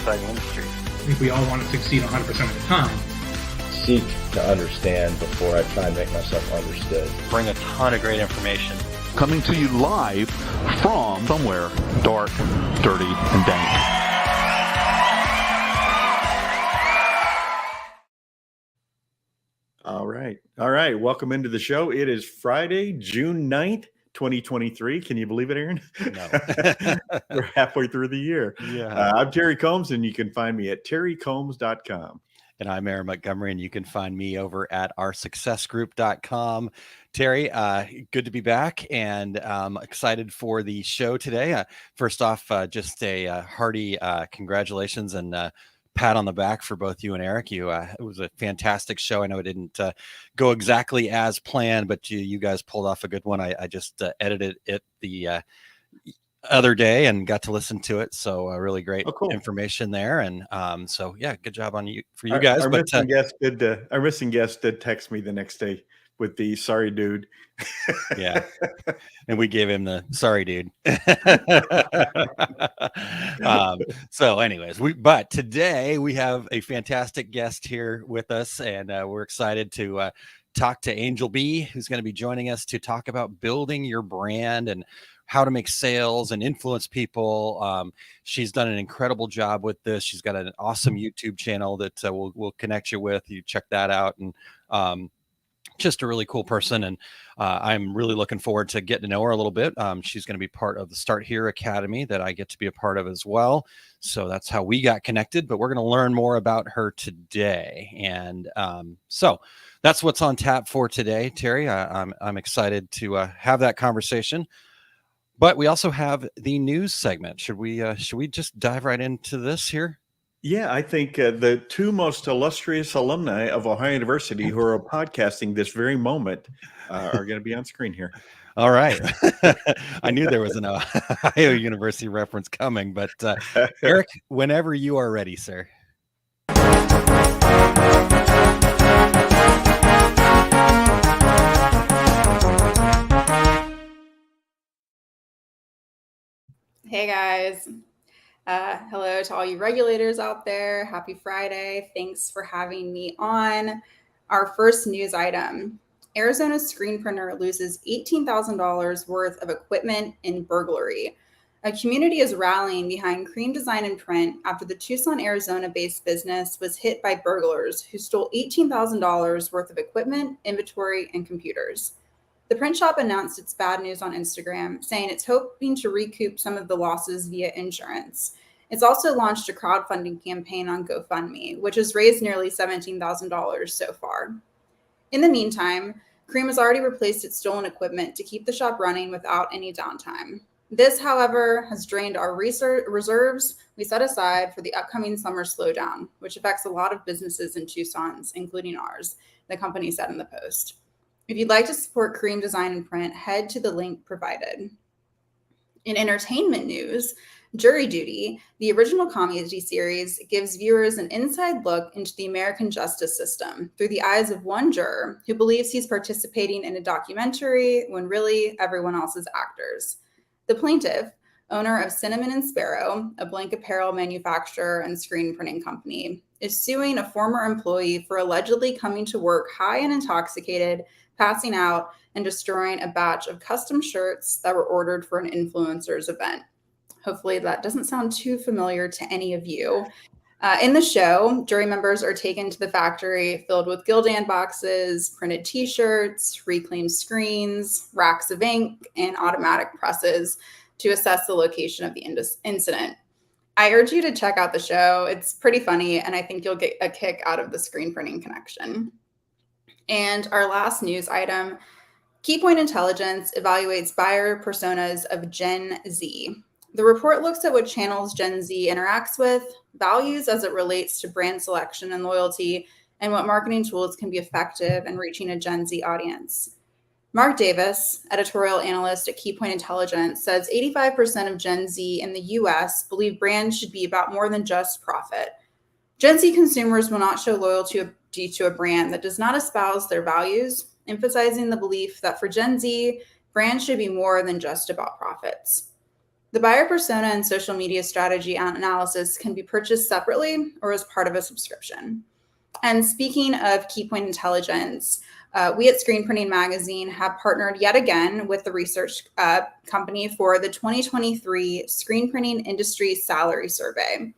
exciting industry. I think we all want to succeed 100% of the time. Seek to understand before I try and make myself understood. Bring a ton of great information. Coming to you live from somewhere dark, dirty, and dank. All right. Welcome into the show. It is Friday, June 9th, 2023. Can you believe it, Aaron? No. We're halfway through the year. Yeah. I'm Terry Combs, and you can find me at terrycombs.com. And I'm Aaron Montgomery, and you can find me over at oursuccessgroup.com. Terry, good to be back, and excited for the show today. First off, just a hearty congratulations and pat on the back for both you and Eric. It was a fantastic show. I know it didn't go exactly as planned, but you guys pulled off a good one. I just edited it the other day and got to listen to it. So really great information there. And so, yeah, good job on you for you guys. Our missing guest did text me the next day with the sorry dude. Yeah. And we gave him the sorry dude. So anyways, but today we have a fantastic guest here with us, and we're excited to talk to Angel B, who's going to be joining us to talk about building your brand and how to make sales and influence people. She's done an incredible job with this. She's got an awesome YouTube channel that we'll connect you with. You check that out. And just a really cool person. And I'm really looking forward to getting to know her a little bit. She's going to be part of the Start Here Academy that I get to be a part of as well. So that's how we got connected, but we're going to learn more about her today. And so that's what's on tap for today, Terry. I'm excited to have that conversation. But we also have the news segment. Should we just dive right into this here? Yeah, I think the two most illustrious alumni of Ohio University who are podcasting this very moment are going to be on screen here. All right. I knew there was an Ohio University reference coming, but Eric, whenever you are ready, sir. Hey guys. Hello to all you regulators out there. Happy Friday. Thanks for having me on. Our first news item. Arizona's screen printer loses $18,000 worth of equipment in burglary. A community is rallying behind Cream Design and Print after the Tucson, Arizona-based business was hit by burglars who stole $18,000 worth of equipment, inventory, and computers. The print shop announced its bad news on Instagram, saying it's hoping to recoup some of the losses via insurance. It's also launched a crowdfunding campaign on GoFundMe, which has raised nearly $17,000 so far. In the meantime, Cream has already replaced its stolen equipment to keep the shop running without any downtime. This, however, has drained our reserves we set aside for the upcoming summer slowdown, which affects a lot of businesses in Tucson, including ours, the company said in the post. If you'd like to support Cream Design and Print, head to the link provided. In entertainment news, Jury Duty, the original comedy series, gives viewers an inside look into the American justice system through the eyes of one juror who believes he's participating in a documentary when really everyone else is actors. The plaintiff, owner of Cinnamon and Sparrow, a blank apparel manufacturer and screen printing company, is suing a former employee for allegedly coming to work high and intoxicated, passing out, and destroying a batch of custom shirts that were ordered for an influencer's event. Hopefully that doesn't sound too familiar to any of you. In the show, jury members are taken to the factory filled with Gildan boxes, printed t-shirts, reclaimed screens, racks of ink, and automatic presses to assess the location of the incident. I urge you to check out the show. It's pretty funny, and I think you'll get a kick out of the screen printing connection. And our last news item, Keypoint Intelligence evaluates buyer personas of Gen Z. The report looks at what channels Gen Z interacts with, values as it relates to brand selection and loyalty, and what marketing tools can be effective in reaching a Gen Z audience. Mark Davis, editorial analyst at Keypoint Intelligence, says 85% of Gen Z in the US believe brands should be about more than just profit. Gen Z consumers will not show loyalty to a brand that does not espouse their values, emphasizing the belief that for Gen Z, brands should be more than just about profits. The buyer persona and social media strategy analysis can be purchased separately or as part of a subscription. And speaking of Keypoint Intelligence, we at Screen Printing Magazine have partnered yet again with the research company for the 2023 Screen Printing Industry Salary Survey.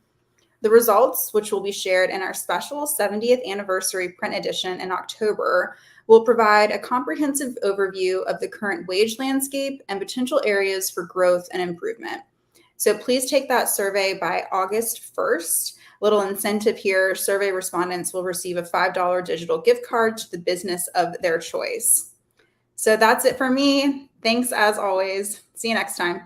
The results, which will be shared in our special 70th anniversary print edition in October, will provide a comprehensive overview of the current wage landscape and potential areas for growth and improvement. So please take that survey by August 1st. Little incentive here, survey respondents will receive a $5 digital gift card to the business of their choice. So that's it for me. Thanks as always. See you next time.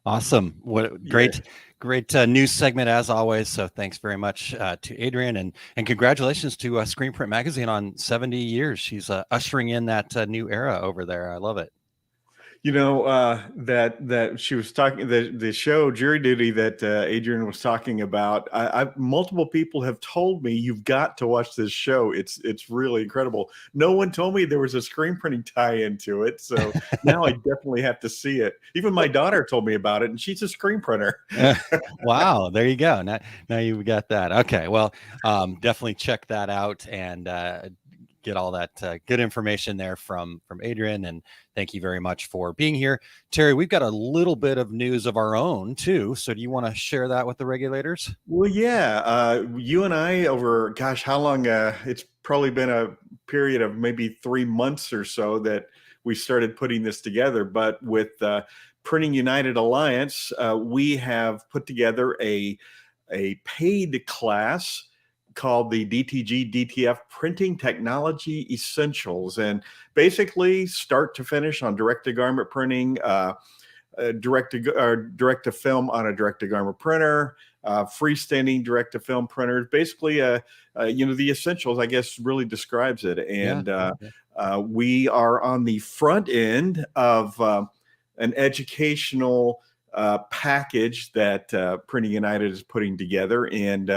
Awesome. What a great news segment as always. So thanks very much to Adrienne, and congratulations to Screen Print Magazine on 70 years. She's ushering in that new era over there. I love it. You know, that she was talking, the show Jury Duty that Adrienne was talking about. Multiple people have told me you've got to watch this show. It's really incredible. No one told me there was a screen printing tie-in to it, so now I definitely have to see it. Even my daughter told me about it, and she's a screen printer. Wow, there you go. Now you've got that. Okay, well, definitely check that out and get all that good information there from Adrienne, and thank you very much for being here. Terry, we've got a little bit of news of our own too, so do you want to share that with the regulators? Well, yeah, you and I over, gosh, how long? It's probably been a period of maybe 3 months or so that we started putting this together, but with Printing United Alliance, we have put together a paid class called the DTG DTF Printing Technology Essentials, and basically start to finish on direct-to-garment printing, direct to film on a direct-to-garment printer, freestanding direct-to-film printers. Basically, the essentials, I guess, really describes it. And we are on the front end of an educational package that Printing United is putting together, and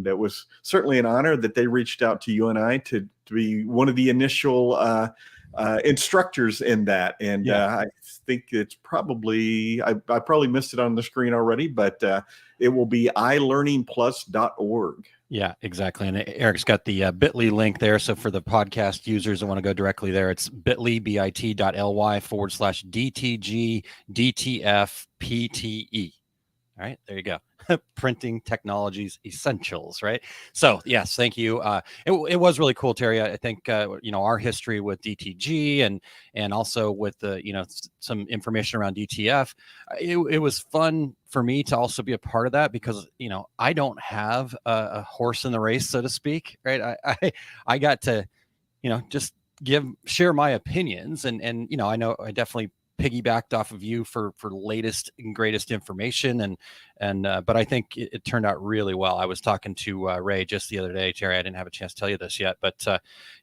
it was certainly an honor that they reached out to you and I to be one of the initial instructors in that. And I think it's probably, I probably missed it on the screen already, but it will be ilearningplus.org. Yeah, exactly. And Eric's got the bit.ly link there. So for the podcast users that want to go directly there, it's bit.ly/DTG DTF PTE. All right, there you go. Printing Technologies Essentials, right? So yes, thank you. It was really cool, Terry. I think our history with DTG and also with the some information around DTF. It was fun for me to also be a part of that because I don't have a horse in the race, so to speak, right? I got to just share my opinions, and I know I definitely piggybacked off of you for latest and greatest information, but I think it turned out really well. I was talking to Ray just the other day, Terry. I didn't have a chance to tell you this yet, but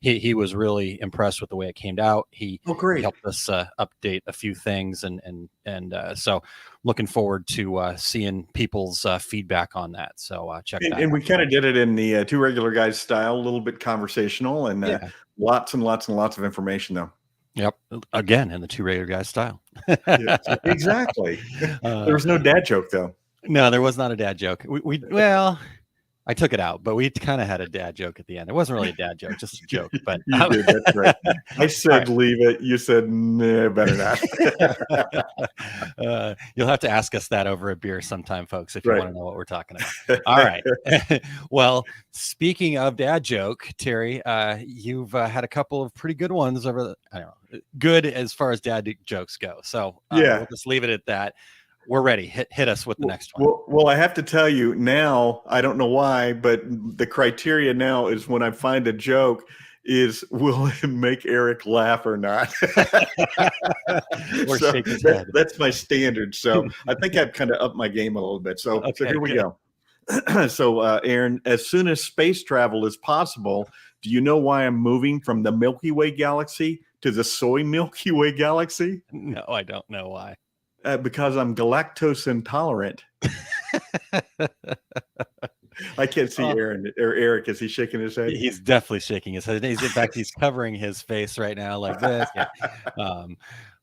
he was really impressed with the way it came out. He helped us update a few things, and so looking forward to seeing people's feedback on that. So check that out. And we kind of did it in the Two Regular Guys style, a little bit conversational, and lots and lots and lots of information though. Yep. Again, in the Two Regular Guys style. Yes, exactly. There was no dad joke though. No, there was not a dad joke. Well, I took it out, but we kind of had a dad joke at the end. It wasn't really a dad joke, just a joke. But you did, that's right. I said leave it. You said nah, better not. You'll have to ask us that over a beer sometime, folks, if you want to know what we're talking about. All right. Well, speaking of dad joke, Terry, you've had a couple of pretty good ones good as far as dad jokes go. So we'll just leave it at that. We're ready. Hit us with the next one. Well, I have to tell you now, I don't know why, but the criteria now is when I find a joke is will it make Eric laugh or not? Or shake his head. That's my standard. So I think I've kind of upped my game a little bit. So here we go. So Aaron, as soon as space travel is possible, do you know why I'm moving from the Milky Way galaxy to the soy Milky Way galaxy? No, I don't know why. Because I'm galactose intolerant. I can't see Aaron or Eric. Is he shaking his head? He's definitely shaking his head. In fact, he's covering his face right now like this. Yeah.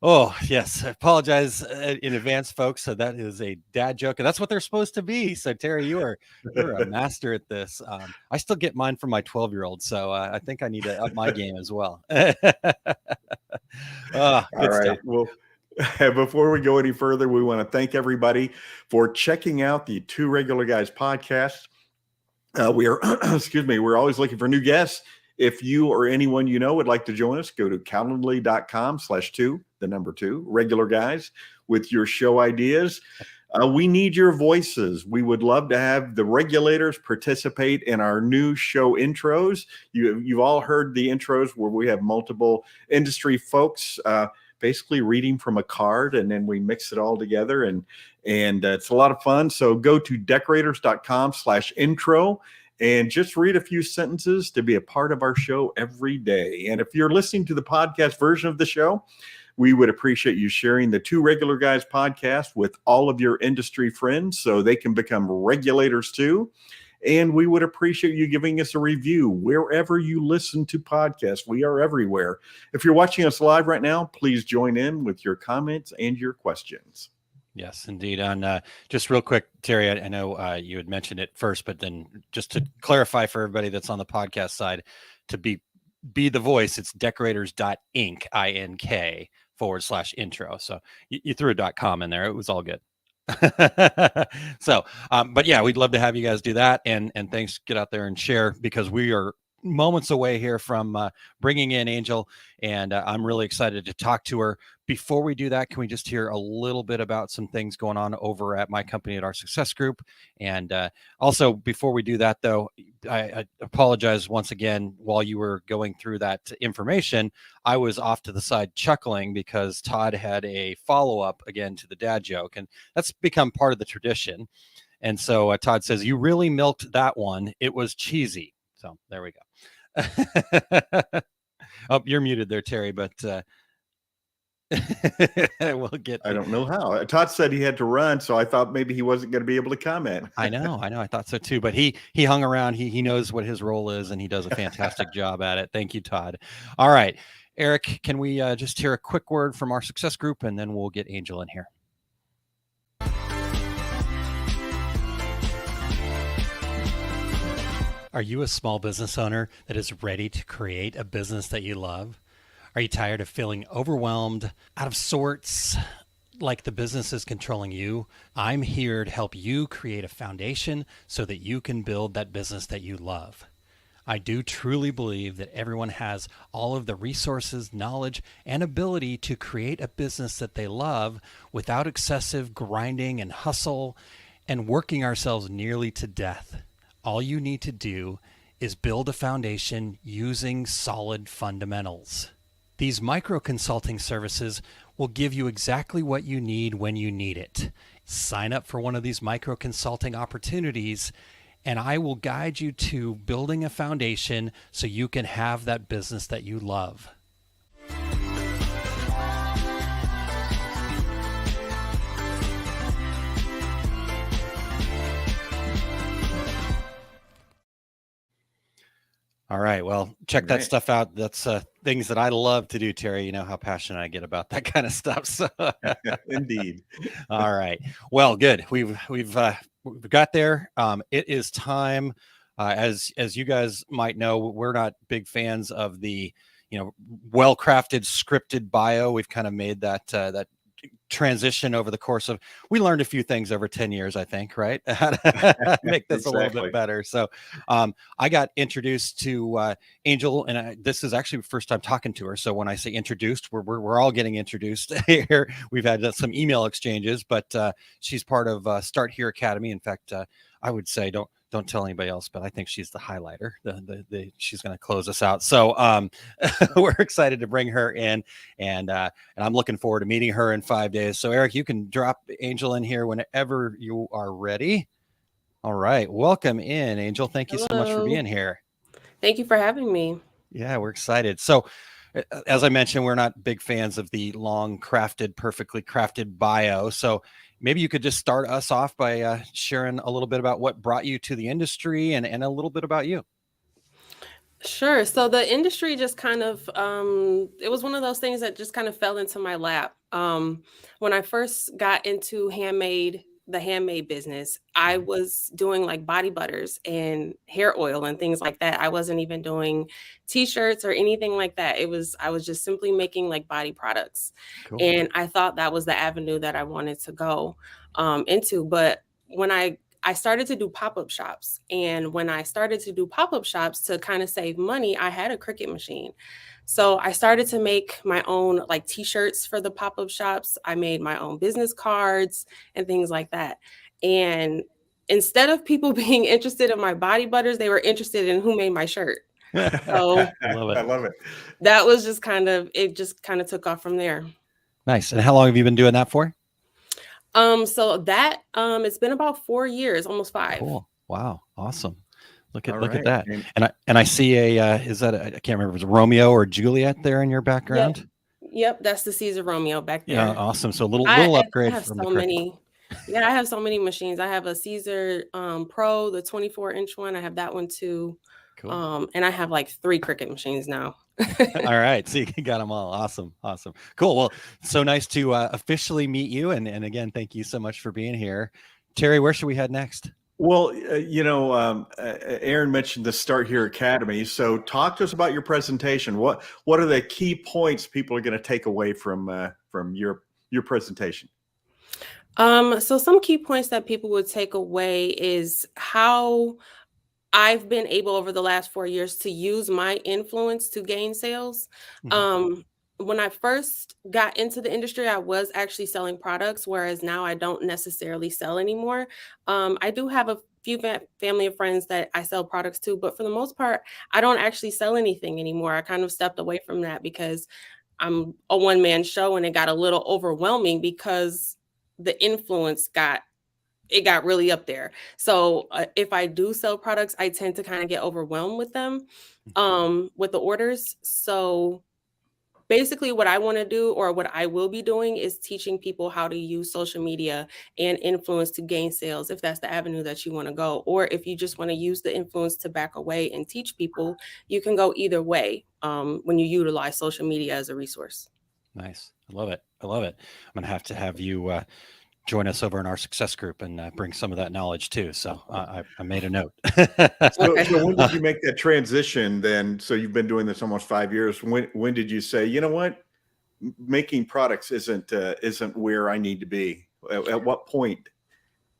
Oh, yes. I apologize in advance, folks. So that is a dad joke, and that's what they're supposed to be. So Terry, you're a master at this. I still get mine from my 12-year-old, so I think I need to up my game as well. All right. Stuff. Well, before we go any further, we want to thank everybody for checking out the Two Regular Guys podcast. We are, excuse me, we're always looking for new guests. If you or anyone you know would like to join us, go to calendly.com/2 regular guys with your show ideas. We need your voices. We would love to have the regulators participate in our new show intros. You've all heard the intros where we have multiple industry folks basically reading from a card, and then we mix it all together, and it's a lot of fun. So go to decorators.com/intro and just read a few sentences to be a part of our show every day. And if you're listening to the podcast version of the show, we would appreciate you sharing the Two Regular Guys podcast with all of your industry friends so they can become regulators too. And we would appreciate you giving us a review wherever you listen to podcasts. We are everywhere. If you're watching us live right now, please join in with your comments and your questions. Yes, indeed. And just real quick, Terry, I know you had mentioned it first, but then just to clarify for everybody that's on the podcast side, to be the voice, it's decorators.inc, INK /intro. So you threw a .com in there. It was all good. So, but yeah, we'd love to have you guys do that. And thanks, get out there and share, because we are moments away here from bringing in Angel, and I'm really excited to talk to her. Before we do that, can we just hear a little bit about some things going on over at my company at our Success Group? And also, before we do that, though, I apologize once again. While you were going through that information, I was off to the side chuckling because Todd had a follow-up again to the dad joke, and that's become part of the tradition. And so Todd says, "You really milked that one. It was cheesy." So there we go. Oh, you're muted there, Terry, but we'll get. I don't know how. Todd said he had to run, so I thought maybe he wasn't going to be able to comment. I know. I thought so too. But he hung around. He knows what his role is, and he does a fantastic job at it. Thank you, Todd. All right, Eric, can we just hear a quick word from our Success Group, and then we'll get Angel in here. Are you a small business owner that is ready to create a business that you love? Are you tired of feeling overwhelmed, out of sorts, like the business is controlling you? I'm here to help you create a foundation so that you can build that business that you love. I do truly believe that everyone has all of the resources, knowledge, and ability to create a business that they love without excessive grinding and hustle and working ourselves nearly to death. All you need to do is build a foundation using solid fundamentals. These micro consulting services will give you exactly what you need when you need it. Sign up for one of these micro consulting opportunities, and I will guide you to building a foundation so you can have that business that you love. All right. Well, check that stuff out. That's things that I love to do, Terry. You know how passionate I get about that kind of stuff. So Indeed. All right. Well, good. We've got there. It is time. As you guys might know, we're not big fans of the well-crafted scripted bio. We've kind of made that transition over the course of, we learned a few things over 10 years, I think, right? How to make this a little bit better. So I got introduced to Angel, and this is actually the first time talking to her. So when I say introduced, we're all getting introduced here. We've had some email exchanges, but she's part of Start Here Academy. In fact, I would say don't tell anybody else, but I think she's the highlighter. She's going to close us out. So we're excited to bring her in, and I'm looking forward to meeting her in 5 days. So Eric, you can drop Angel in here whenever you are ready. All right. Welcome in, Angel. Thank you so much for being here. Thank you for having me. Yeah, we're excited. So as I mentioned, we're not big fans of the long crafted, perfectly crafted bio. So maybe you could just start us off by sharing a little bit about what brought you to the industry and a little bit about you. Sure. So the industry just kind of, it was one of those things that just kind of fell into my lap. When I first got into the handmade business, I was doing like body butters and hair oil and things like that. I wasn't even doing t-shirts or anything like that. I was just simply making like body products. Cool. And I thought that was the avenue that I wanted to go into. But when I started to do pop-up shops. And when I started to do pop-up shops to kind of save money, I had a Cricut machine. So I started to make my own like t-shirts for the pop-up shops. I made my own business cards and things like that. And instead of people being interested in my body butters, they were interested in who made my shirt. So I love it. I love it. that was just it just kind of took off from there. Nice. And how long have you been doing that for? So that it's been about 4 years, almost 5. Cool. Wow. Awesome. Look at All look right. at that. And I see is that I can't remember if it was Romeo or Juliet there in your background. Yep, that's the Caesar Romeo back there. Yeah, awesome. So a little I upgrade have from so the Cricut. many. Yeah, I have so many machines. I have a Caesar Pro, the 24-inch one. I have that one too. Cool. And I have like 3 Cricut machines now. All right. So you got them all. Awesome. Cool. Well, so nice to officially meet you. And again, thank you so much for being here. Terry, where should we head next? Well, Aaron mentioned the Start Here Academy. So talk to us about your presentation. What are the key points people are going to take away from your presentation? So some key points that people would take away is how I've been able over the last 4 years to use my influence to gain sales. When I first got into the industry, I was actually selling products, whereas now I don't necessarily sell anymore. I do have a few family and friends that I sell products to, but for the most part, I don't actually sell anything anymore. I kind of stepped away from that because I'm a one-man show, and it got a little overwhelming because the influence got really up there. So if I do sell products, I tend to kind of get overwhelmed with them, with the orders. So basically what I want to do, or what I will be doing, is teaching people how to use social media and influence to gain sales, if that's the avenue that you want to go. Or if you just want to use the influence to back away and teach people, you can go either way when you utilize social media as a resource. Nice. I love it. I'm going to have you join us over in our success group and bring some of that knowledge too. So I made a note. So when did you make that transition then? So you've been doing this almost 5 years. When did you say, you know what, making products isn't where I need to be? At what point?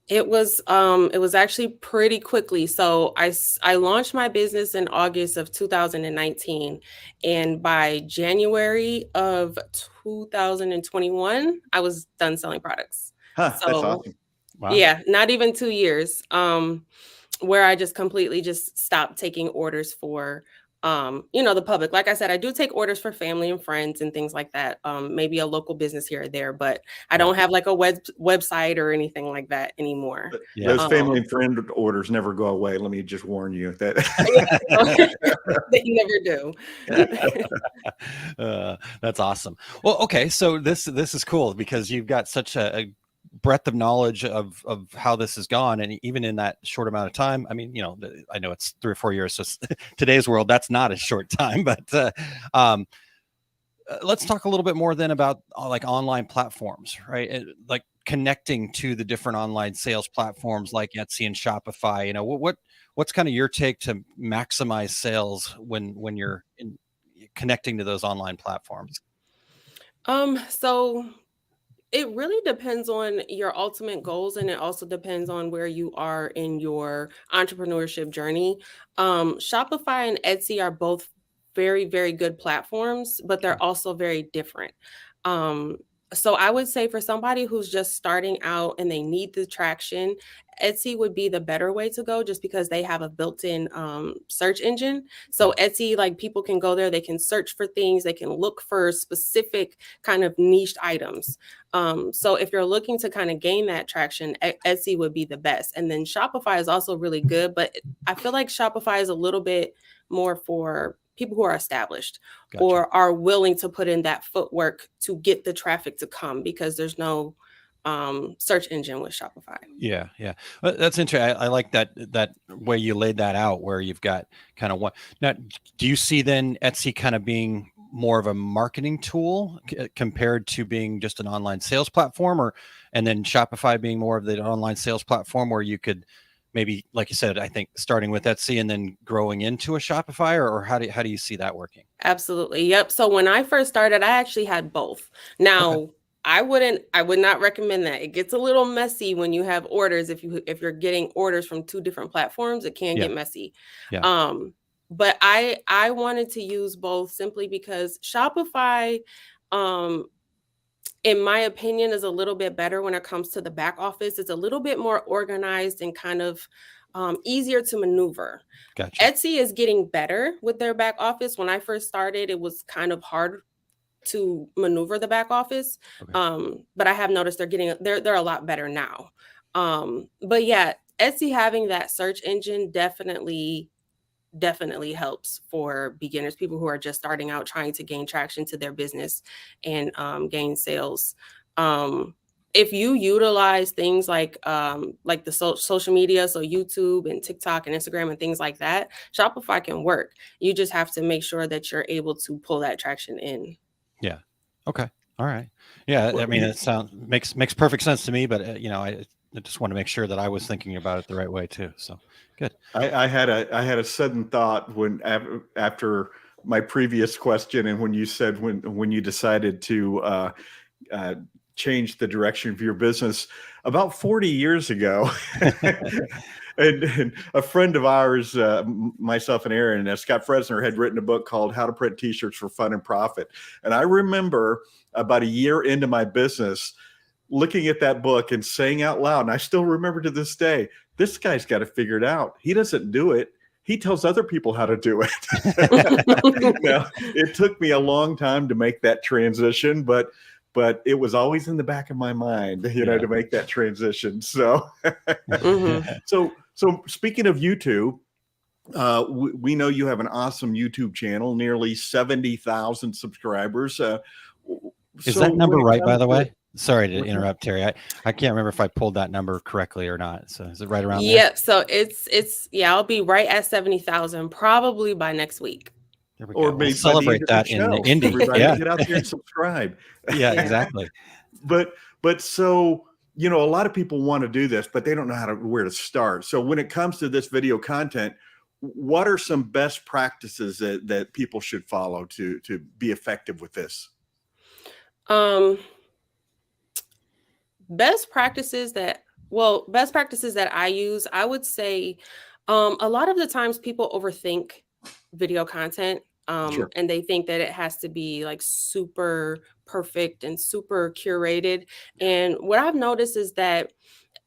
It was actually pretty quickly. So I launched my business in August of 2019, and by January of 2021, I was done selling products. That's awesome. Wow. Yeah, not even 2 years, where I just completely just stopped taking orders for, the public. Like I said, I do take orders for family and friends and things like that. Maybe a local business here or there, but I don't have like a website or anything like that anymore. Yeah. Those family and friend orders never go away. Let me just warn you that. They never do. That's awesome. Well, okay. So this is cool because you've got such a breadth of knowledge of how this has gone, and even in that short amount of time. I mean, I know it's 3 or 4 years, so today's world, that's not a short time. But let's talk a little bit more then about like online platforms, right? Like connecting to the different online sales platforms like Etsy and Shopify. What's kind of your take to maximize sales when you're connecting to those online platforms? So it really depends on your ultimate goals, and it also depends on where you are in your entrepreneurship journey. Shopify and Etsy are both very, very good platforms, but they're also very different. So I would say for somebody who's just starting out and they need the traction, Etsy would be the better way to go, just because they have a built-in search engine. So Etsy, like, people can go there, they can search for things, they can look for specific kind of niched items. So if you're looking to kind of gain that traction, Etsy would be the best. And then Shopify is also really good, but I feel like Shopify is a little bit more for people who are established Gotcha. or are willing to put in that footwork to get the traffic to come, because there's no search engine with Shopify. Yeah, yeah. That's interesting. I like that way you laid that out, where you've got kind of one. Now, do you see then Etsy kind of being more of a marketing tool compared to being just an online sales platform, and then Shopify being more of the online sales platform, where you could maybe, like you said, I think starting with Etsy and then growing into a Shopify, or how do you see that working? Absolutely. Yep. So when I first started, I actually had both. Now, Okay. I would not recommend that. It gets a little messy when you have orders. If you're getting orders from two different platforms, it can Yeah. get messy. Yeah. But I wanted to use both simply because Shopify, in my opinion, is a little bit better when it comes to the back office. It's a little bit more organized and kind of easier to maneuver. Gotcha. Etsy is getting better with their back office. When I first started, it was kind of hard to maneuver the back office. Okay. But I have noticed they're a lot better now. But yeah, Etsy having that search engine definitely helps for beginners, people who are just starting out, trying to gain traction to their business and gain sales. If you utilize things like the social media, so YouTube and TikTok and Instagram and things like that, Shopify can work. You just have to make sure that you're able to pull that traction in. Yeah. Okay. All right. Yeah. I mean, it makes perfect sense to me, but I just want to make sure that I was thinking about it the right way too. So good. I had a sudden thought when after my previous question, and when you said when you decided to change the direction of your business about 40 years ago. And a friend of ours, myself and Aaron, Scott Fresner, had written a book called How to Print T-Shirts for Fun and Profit. And I remember about a year into my business looking at that book and saying out loud, and I still remember to this day, this guy's got to figure it out. He doesn't do it. He tells other people how to do it. Now, it took me a long time to make that transition, but it was always in the back of my mind, to make that transition. So, so speaking of YouTube, we know you have an awesome YouTube channel, nearly 70,000 subscribers. Is that number right, by the way? Sorry to interrupt, Terry. I can't remember if I pulled that number correctly or not. So is it right around there? Yeah. So it's I'll be right at 70,000 probably by next week. Or maybe celebrate that in the Indy. Yeah. Get out there and subscribe. Yeah, exactly. But so, a lot of people want to do this, but they don't know where to start. So when it comes to this video content, what are some best practices that people should follow to be effective with this? Best practices that I use, I would say, a lot of the times people overthink video content. Sure. And they think that it has to be like super perfect and super curated. And what I've noticed is that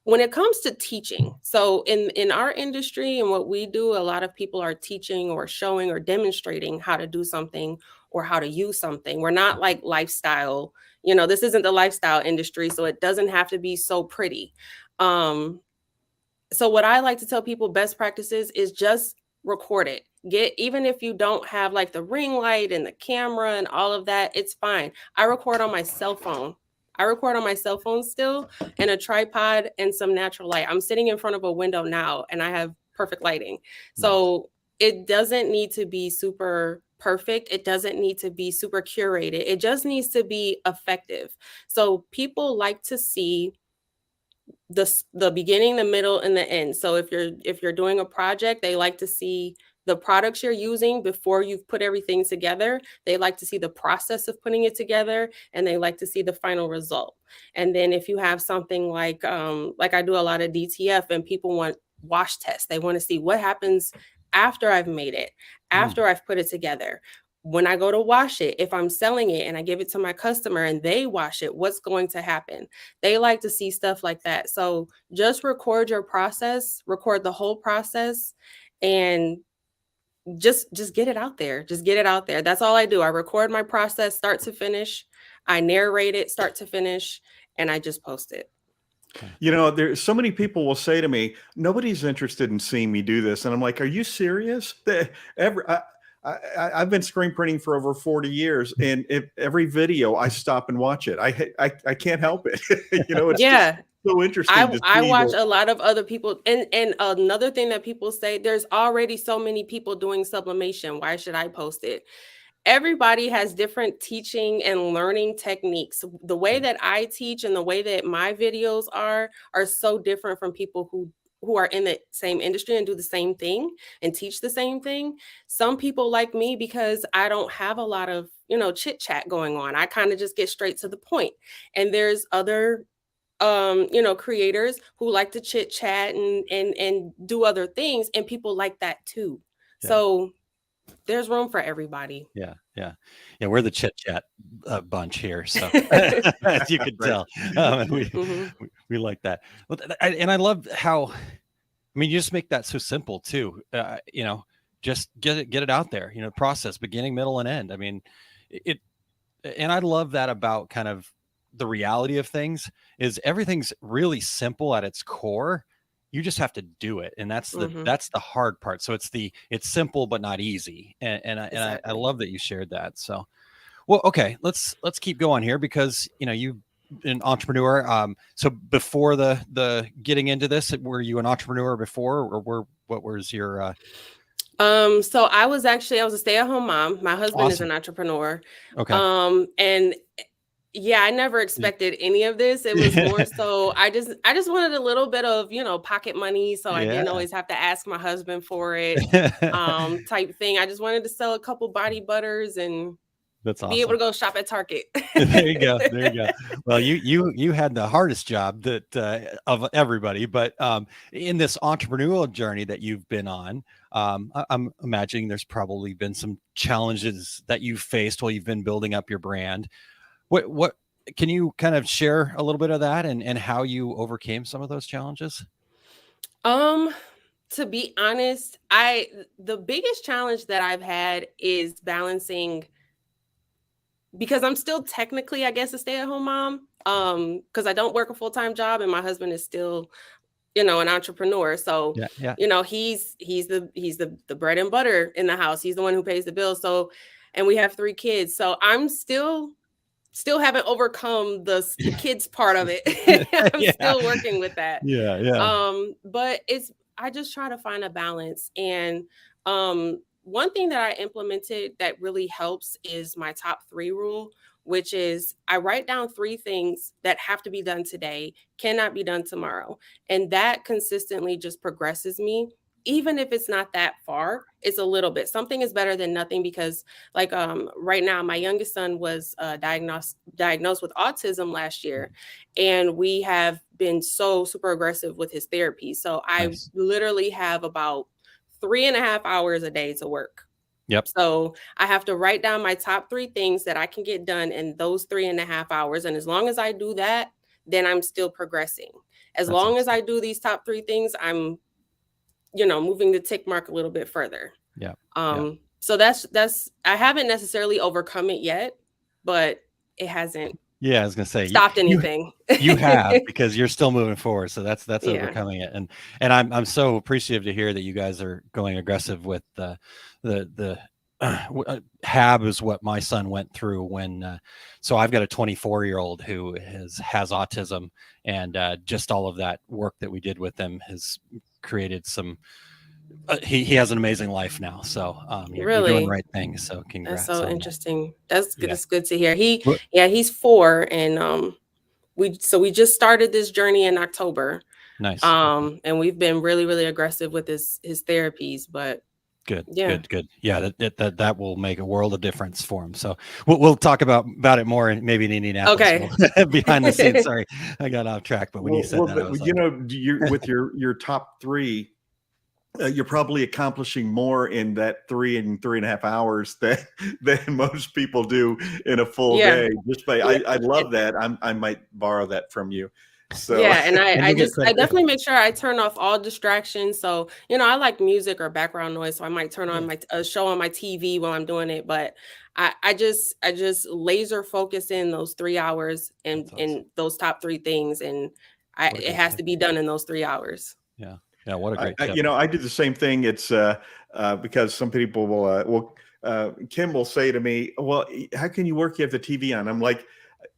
when it comes to teaching, so in our industry and what we do, a lot of people are teaching or showing or demonstrating how to do something or how to use something. We're not like lifestyle, this isn't the lifestyle industry, so it doesn't have to be so pretty. So what I like to tell people, best practices is just record it. Even if you don't have like the ring light and the camera and all of that, it's fine. I record on my cell phone. Still, and a tripod and some natural light. I'm sitting in front of a window now and I have perfect lighting. So it doesn't need to be super perfect. It doesn't need to be super curated. It just needs to be effective. So people like to see the beginning, the middle, and the end. So if you're doing a project, they like to see the products you're using before you've put everything together. They like to see the process of putting it together, and they like to see the final result. And then if you have something like I do a lot of DTF, and people want wash tests, they want to see what happens after I've made it, after I've put it together. When I go to wash it, if I'm selling it and I give it to my customer and they wash it, what's going to happen? They like to see stuff like that. So just record your process, record the whole process, and just get it out there. Just get it out there. That's all I do. I record my process start to finish. I narrate it start to finish, and I just post it. There's so many people will say to me, nobody's interested in seeing me do this. And I'm like, are you serious? I've been screen printing for over 40 years, and every video I stop and watch it. I can't help it. It's Yeah. just so interesting. I watch a lot of other people, and another thing that people say, there's already so many people doing sublimation. Why should I post it? Everybody has different teaching and learning techniques. The way that I teach and the way that my videos are so different from people who are in the same industry and do the same thing and teach the same thing. Some people like me because I don't have a lot of, chit chat going on. I kind of just get straight to the point. And there's other creators who like to chit chat and do other things, and people like that too. Yeah. So there's room for everybody. Yeah. We're the chit chat bunch here, so as you can tell, we like that. And I love how, you just make that so simple too. Just get it out there. Process, beginning, middle, and end. And I love that about kind of the reality of things is everything's really simple at its core. You just have to do it, and that's the hard part. So it's simple but not easy, and I love that you shared that. So, well, okay, let's keep going here because you've been an entrepreneur. So before the getting into this, were you an entrepreneur before, or what was your? So I was a stay-at-home mom. My husband is an entrepreneur. Okay. And yeah, I never expected any of this. It was more so I just wanted a little bit of, pocket money. So I didn't always have to ask my husband for it, type thing. I just wanted to sell a couple body butters and that's awesome. Be able to go shop at Target. There you go. Well, you had the hardest job of everybody, but in this entrepreneurial journey that you've been on, I'm imagining there's probably been some challenges that you've faced while you've been building up your brand. What can you kind of share a little bit of that and how you overcame some of those challenges? To be honest, the biggest challenge that I've had is balancing, because I'm still technically, I guess, a stay-at-home mom, because I don't work a full-time job and my husband is still, an entrepreneur. So, he's the bread and butter in the house. He's the one who pays the bills. So, and we have 3 kids. So I'm still haven't overcome the kids part of it. I'm still working with that. But I just try to find a balance. And one thing that I implemented that really helps is my top 3 rule, which is I write down 3 things that have to be done today, cannot be done tomorrow. And that consistently just progresses me. Even if it's not that far, it's a little bit. Something is better than nothing, because right now, my youngest son was diagnosed with autism last year. And we have been so super aggressive with his therapy. So nice. I literally have about 3.5 hours a day to work. Yep. So I have to write down my top 3 things that I can get done in those 3.5 hours. And as long as I do that, then I'm still progressing. As long as I do these top 3 things, I'm moving the tick mark a little bit further. Yeah. So that's I haven't necessarily overcome it yet, but it hasn't. Yeah, I was gonna say stopped anything. You have, because you're still moving forward. So that's overcoming it. And I'm so appreciative to hear that you guys are going aggressive with the HAB is what my son went through when. So I've got a 24-year-old who has autism, and just all of that work that we did with him has created some. He has an amazing life now. So you're doing the right things. So congrats. That's so interesting. That's good. It's good to hear. He's 4, and we just started this journey in October. Nice. And we've been really, really aggressive with his therapies, but. Good. Yeah, that will make a world of difference for him. So we'll talk about it more, maybe in Indianapolis. Okay. Behind the scenes. Sorry, I got off track. But when you said that, I was with your top 3, you're probably accomplishing more in that 3 and 3.5 hours than most people do in a full day. Just by I love that. I might borrow that from you. So yeah, and I definitely make sure I turn off all distractions. So I like music or background noise, so I might turn on a show on my TV while I'm doing it. But I just laser focus in those 3 hours and in those top 3 things, and it has to be done in those 3 hours. Yeah, what a great tip. I do the same thing. It's because some people will Kim will say to me, well, how can you work? You have the TV on. I'm like,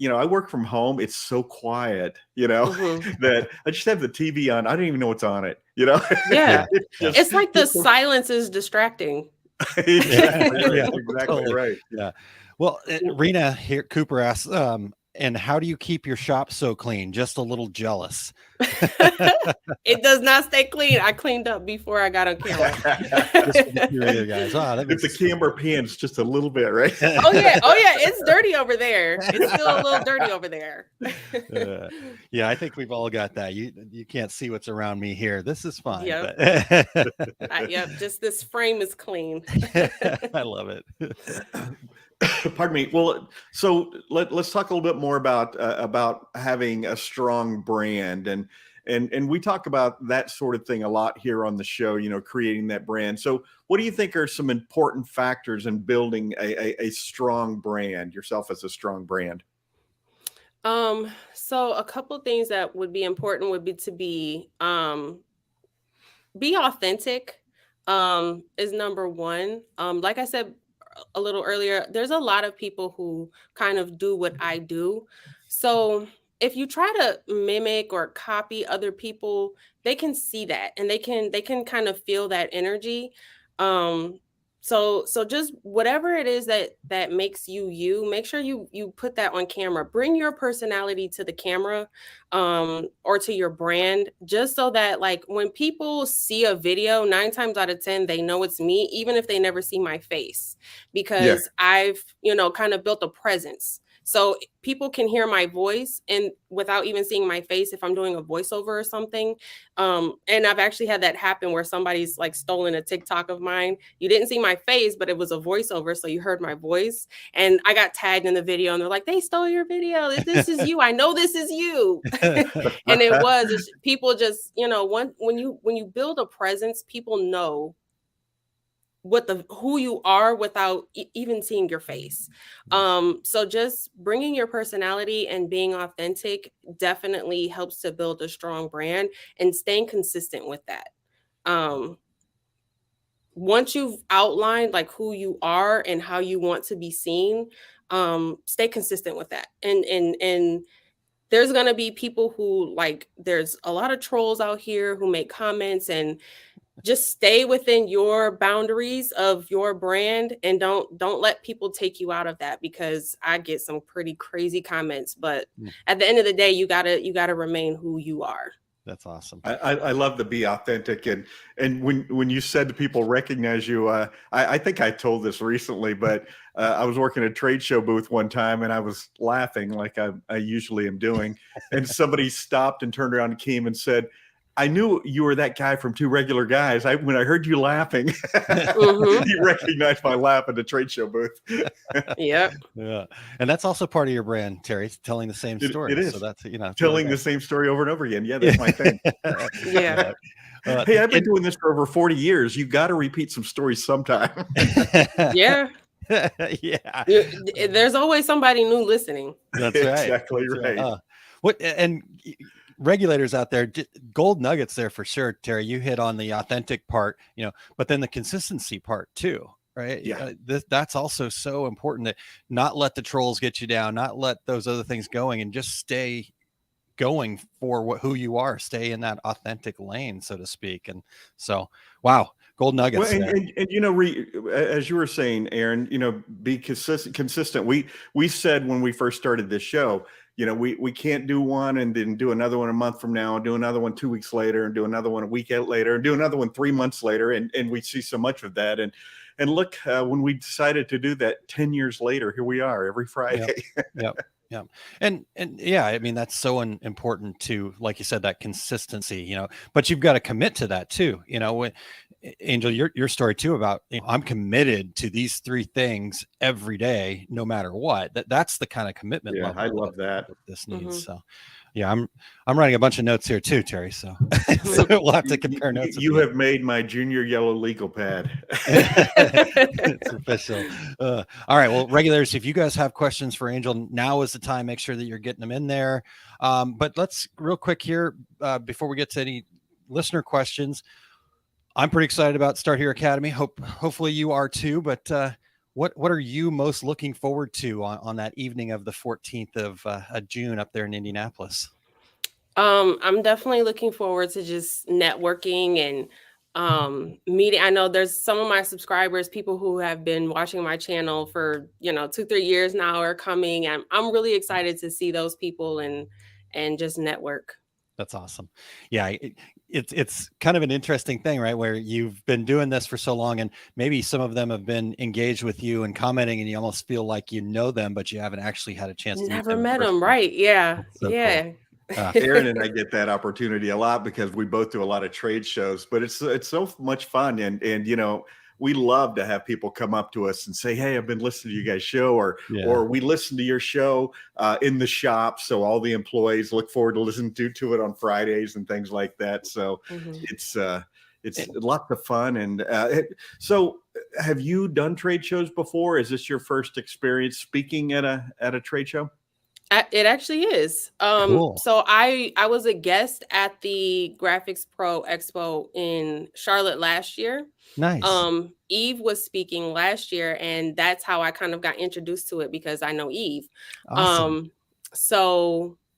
I work from home. It's so quiet, that I just have the TV on. I don't even know what's on it, Yeah. It's It's like the silence is distracting. exactly, Yeah, exactly totally. right. Yeah. Well, Rena here, Cooper asks, and how do you keep your shop so clean? Just a little jealous. It does not stay clean. I cleaned up before I got on camera. Just for the curious guys. Wow, that If makes the us- camera pans just a little bit, right? Oh yeah, it's dirty over there. It's still a little dirty over there. Yeah, I think we've all got that. You can't see what's around me here. This is fine. Yep. but- Yep, just this frame is clean. I love it. Pardon me. Well, so let's talk a little bit more about having a strong brand, and we talk about that sort of thing a lot here on the show. Creating that brand. So, what do you think are some important factors in building a strong brand? Yourself as a strong brand. So a couple things that would be important would be to be authentic. Is number one. Like I said a little earlier, there's a lot of people who kind of do what I do. So if you try to mimic or copy other people, they can see that and they can kind of feel that energy. So just whatever it is that makes you, make sure you put that on camera. Bring your personality to the camera, or to your brand, just so that like when people see a video, 9 times out of 10, they know it's me, even if they never see my face, because I've, kind of built a presence. So people can hear my voice and without even seeing my face if I'm doing a voiceover or something. And I've actually had that happen where somebody's like stolen a TikTok of mine. You didn't see my face, but it was a voiceover. So you heard my voice and I got tagged in the video and they're like, they stole your video. This is you. I know this is you. And it was, people just, when you build a presence, people know who you are without even seeing your face. So just bringing your personality and being authentic definitely helps to build a strong brand, and staying consistent with that. Once you've outlined like who you are and how you want to be seen, stay consistent with that. And there's going to be people who there's a lot of trolls out here who make comments, and just stay within your boundaries of your brand and don't let people take you out of that, because I get some pretty crazy comments, but at the end of the day, you gotta remain who you are. That's awesome. I love to be authentic, and when you said to people recognize you, I think I told this recently, but I was working a trade show booth one time and I was laughing like I usually am doing, and somebody stopped and turned around and came and said, I knew you were that guy from Two Regular Guys. When I heard you laughing, you recognized my laugh at the trade show booth. Yep. Yeah. And that's also part of your brand, Terry, telling the same story. It is. So that's, telling the same story over and over again. Yeah, that's my thing. Yeah. Hey, I've been doing this for over 40 years. You got to repeat some stories sometime. Yeah. Yeah. There's always somebody new listening. That's right. Exactly right. And regulators out there, gold nuggets there for sure, Terry. You hit on the authentic part, but then the consistency part too, right? Yeah. That's also so important, to not let the trolls get you down, not let those other things going, and just stay going for who you are. Stay in that authentic lane, so to speak. And so, wow, gold nuggets. Well, and as you were saying, Aaron, be consistent. We said when we first started this show, we can't do one and then do another one a month from now, and do another one 2 weeks later, and do another one a week later, and do another one 3 months later. And we see so much of that. And look, when we decided to do that 10 years later, here we are every Friday. Yep. Yeah. And yeah, I mean, that's so important to, like you said, that consistency, but you've got to commit to that too. When Angel, your story too about, I'm committed to these 3 things every day, no matter what. That's the kind of commitment level I love that this needs. So yeah, I'm writing a bunch of notes here too, Terry. So, so we'll have to compare notes. You have made my junior yellow legal pad. It's official. All right. Well, regulars, if you guys have questions for Angel, now is the time. Make sure that you're getting them in there. But let's real quick here, before we get to any listener questions. I'm pretty excited about Start Here Academy. Hopefully you are too. But what are you most looking forward to on that evening of the 14th of June up there in Indianapolis? I'm definitely looking forward to just networking and meeting. I know there's some of my subscribers, people who have been watching my channel for 2-3 years now, are coming. I'm really excited to see those people and just network. That's awesome. Yeah, it's kind of an interesting thing, right? Where you've been doing this for so long, and maybe some of them have been engaged with you and commenting, and you almost feel like you know them, but you haven't actually had a chance to Never met them, right? Yeah, so yeah. Cool. Aaron and I get that opportunity a lot because we both do a lot of trade shows, but it's so much fun. And we love to have people come up to us and say, "Hey, I've been listening to you guys' show," or "We listen to your show in the shop." So all the employees look forward to listening to it on Fridays and things like that. So it's lots of fun. And so have you done trade shows before? Is this your first experience speaking at a trade show? It actually is. Cool. So I was a guest at the Graphics Pro Expo in Charlotte last year. Nice. Eve was speaking last year, and that's how I kind of got introduced to it because I know Eve. Awesome.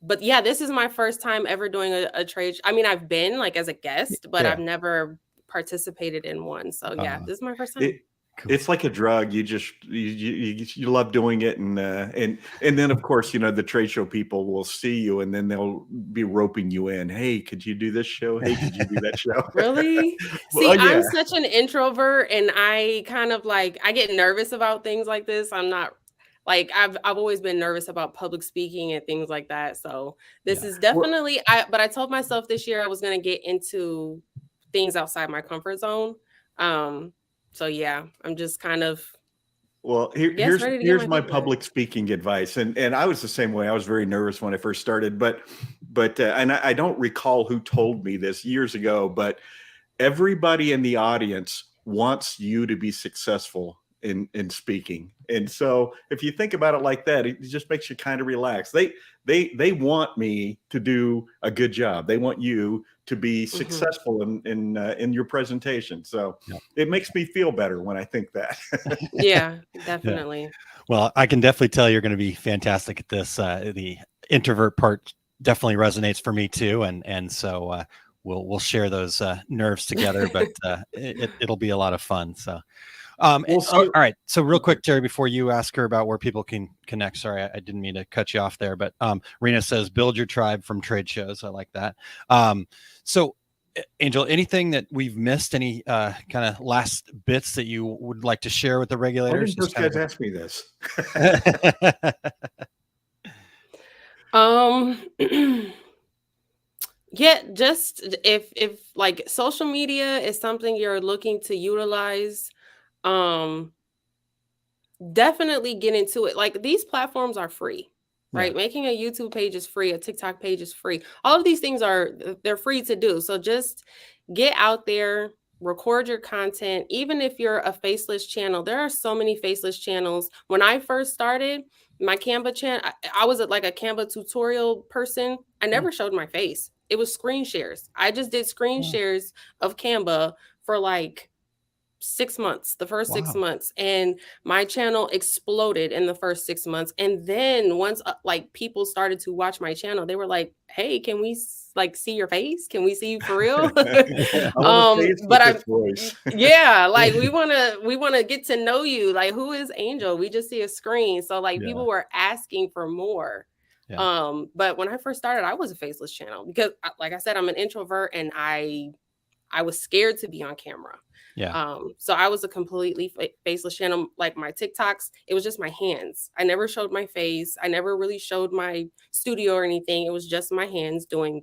But yeah, this is my first time ever doing a trade. I mean, I've been like as a guest, but I've never participated in one. So yeah, this is my first time. Cool. It's like a drug. You love doing it, and then of course the trade show people will see you, and then they'll be roping you in. Hey, could you do this show? Hey, could you do that show? Really? Well, See, I'm such an introvert, and I kind of I get nervous about things like this. I'm not I've always been nervous about public speaking and things like that. So this is definitely but I told myself this year I was going to get into things outside my comfort zone. So yeah, I'm just kind of. Well, here's my public speaking advice, and I was the same way. I was very nervous when I first started, but and I don't recall who told me this years ago, but everybody in the audience wants you to be successful in speaking, and so if you think about it like that, it just makes you kind of relax. They want me to do a good job. They want you to be successful in your presentation. So it makes me feel better when I think that. Yeah, definitely. Yeah. Well, I can definitely tell you're going to be fantastic at this. The introvert part definitely resonates for me too. And so we'll share those nerves together, but it'll be a lot of fun. So. All right. So real quick, Terry, before you ask her about where people can connect, sorry, I didn't mean to cut you off there, but Rena says, build your tribe from trade shows. I like that. So Angel, anything that we've missed, any kind of last bits that you would like to share with the regulators? Those guys ask me this. Yeah, just if social media is something you're looking to utilize, definitely get into it. These platforms are free, right? Yeah. Making a YouTube page is free. A TikTok page is free. All of these things they're free to do. So just get out there, record your content. Even if you're a faceless channel, there are so many faceless channels. When I first started my Canva channel, I was a Canva tutorial person. I never showed my face. It was screen shares. I just did screen shares of Canva for 6 months, the first 6 months, and my channel exploded in the first 6 months. And then once people started to watch my channel, they were like, "Hey, can we see your face? Can we see you for real?" But we want to get to know you. Who is Angel? We just see a screen. So people were asking for more. Yeah. But when I first started, I was a faceless channel because, like I said, I'm an introvert and I was scared to be on camera. Yeah. So I was a completely faceless channel. Like my TikToks, it was just my hands. I never showed my face. I never really showed my studio or anything. It was just my hands doing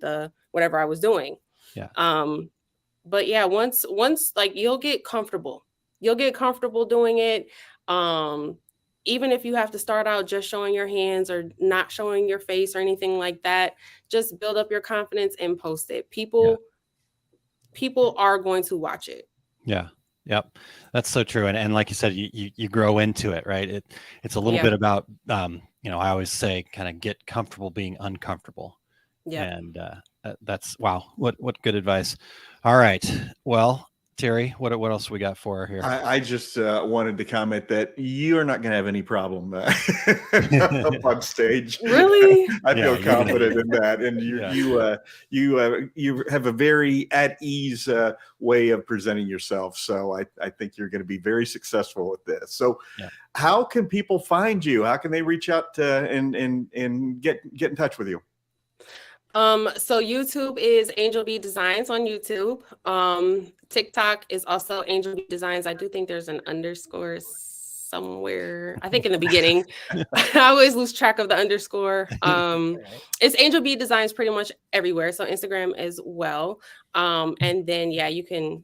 whatever I was doing. Yeah. But yeah, once you'll get comfortable. You'll get comfortable doing it. Even if you have to start out just showing your hands or not showing your face or anything like that, just build up your confidence and post it. People are going to watch it. Yeah. Yep. That's so true. And like you said, you grow into it, right? It's a little bit about, I always say kind of get comfortable being uncomfortable. Yeah. And that's, wow. What good advice. All right. Well, Terry, what else we got for her here? I just wanted to comment that you are not going to have any problem up on stage. Really? I feel Yeah, confident in that, and you have a very at ease way of presenting yourself. So I think you're going to be very successful with this. So, how can people find you? How can they reach out and get in touch with you? So YouTube is Angel B Designs on YouTube. TikTok is also Angel B Designs. I do think there's an underscore somewhere. I think in the beginning. I always lose track of the underscore. It's Angel B Designs pretty much everywhere. So Instagram as well. And then I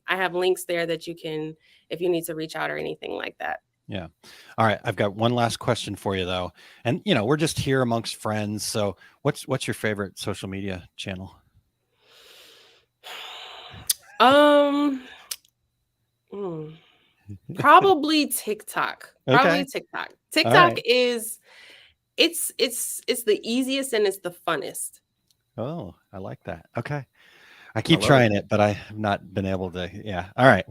have links there that you can, if you need to reach out or anything like that. Yeah. All right. I've got one last question for you though. And we're just here amongst friends. So what's your favorite social media channel? Probably TikTok. Okay. TikTok. TikTok is it's the easiest and it's the funnest. Oh, I like that. Okay. I keep trying it, but I have not been able to. Yeah. All right.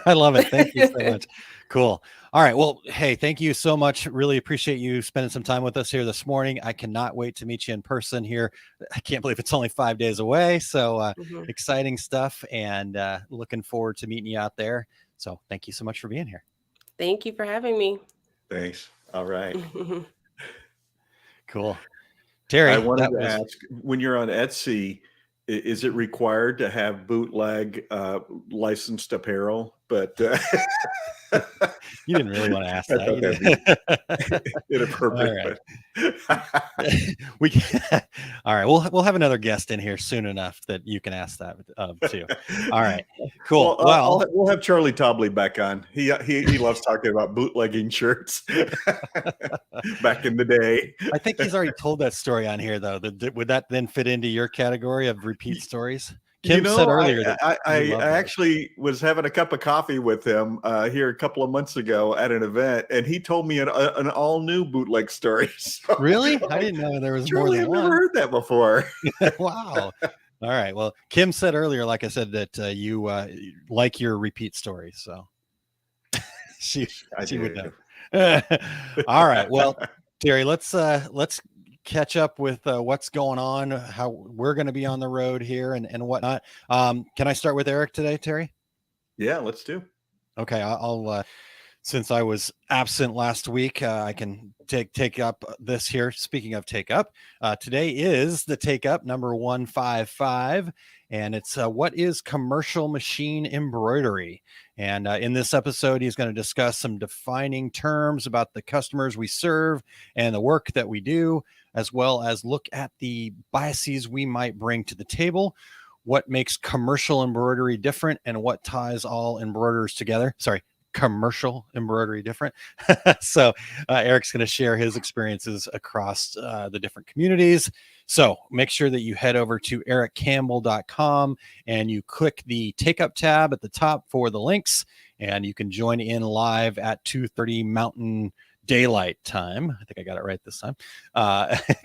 I love it. Thank you so much. Cool. All right. Well, hey, thank you so much. Really appreciate you spending some time with us here this morning. I cannot wait to meet you in person here. I can't believe it's only 5 days away. So exciting stuff, and looking forward to meeting you out there. So thank you so much for being here. Thank you for having me. Thanks. All right. Cool. Terry, I wanted to ask, when you're on Etsy, is it required to have bootleg licensed apparel? But you didn't really want to ask that. Inappropriate. We can, all right. We'll have another guest in here soon enough that you can ask that too. All right. Cool. Well, we'll have Charlie Tobley back on. He loves talking about bootlegging shirts back in the day. I think he's already told that story on here though. Would that then fit into your category of repeat stories? Kim said earlier that I actually was having a cup of coffee with him here a couple of months ago at an event, and he told me an all new bootleg story. So, really? I didn't know there was more than I've one. never heard that before. Wow. All right. Well, Kim said earlier, like I said, that you like your repeat stories. So she would know. All right. Well, Terry, let's catch up with what's going on, how we're going to be on the road here and whatnot. Can I start with Eric today, Terry? Yeah, let's do. Okay. I'll since I was absent last week, I can take up this here. Speaking of take up, today is the take up number 155, and it's what is commercial machine embroidery. And in this episode, he's going to discuss some defining terms about the customers we serve and the work that we do, as well as look at the biases we might bring to the table, what makes commercial embroidery different, and what ties all embroiderers together. Sorry, commercial embroidery different. So Eric's going to share his experiences across the different communities. So make sure that you head over to ericcampbell.com and you click the take up tab at the top for the links, and you can join in live at 2:30 Mountain Daylight Time. I think I got it right this time,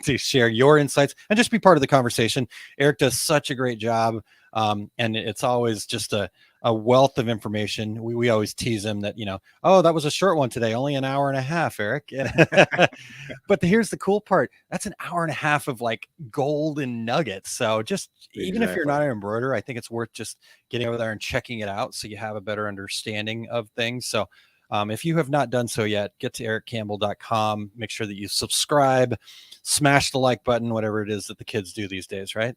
to share your insights and just be part of the conversation. Eric does such a great job. And it's always just a wealth of information. We always tease him that, oh, that was a short one today, only an hour and a half, Eric. But here's the cool part. That's an hour and a half of like golden nuggets. So just even if you're not an embroiderer, I think it's worth just getting over there and checking it out so you have a better understanding of things. So if you have not done so yet, get to ericcampbell.com. Make sure that you subscribe, smash the like button, whatever it is that the kids do these days, right?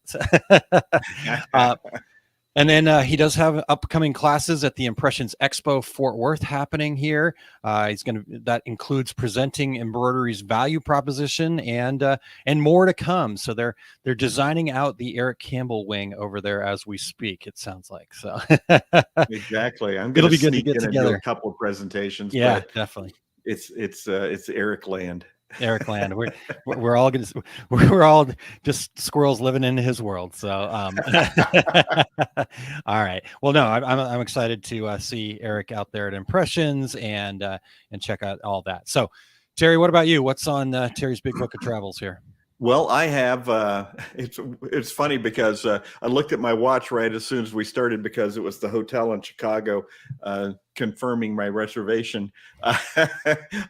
And then he does have upcoming classes at the Impressions Expo Fort Worth happening here. That includes presenting embroidery's value proposition and more to come. So they're designing out the Eric Campbell wing over there as we speak. It sounds like so. Exactly. I'm going to sneak in and do a couple of presentations. Yeah, definitely. It's Eric land. Eric Land. We're all just squirrels living in his world. So, all right. Well, no, I'm excited to see Eric out there at Impressions and check out all that. So, Terry, what about you? What's on Terry's big book of travels here? Well, I have. It's funny because I looked at my watch right as soon as we started because it was the hotel in Chicago confirming my reservation.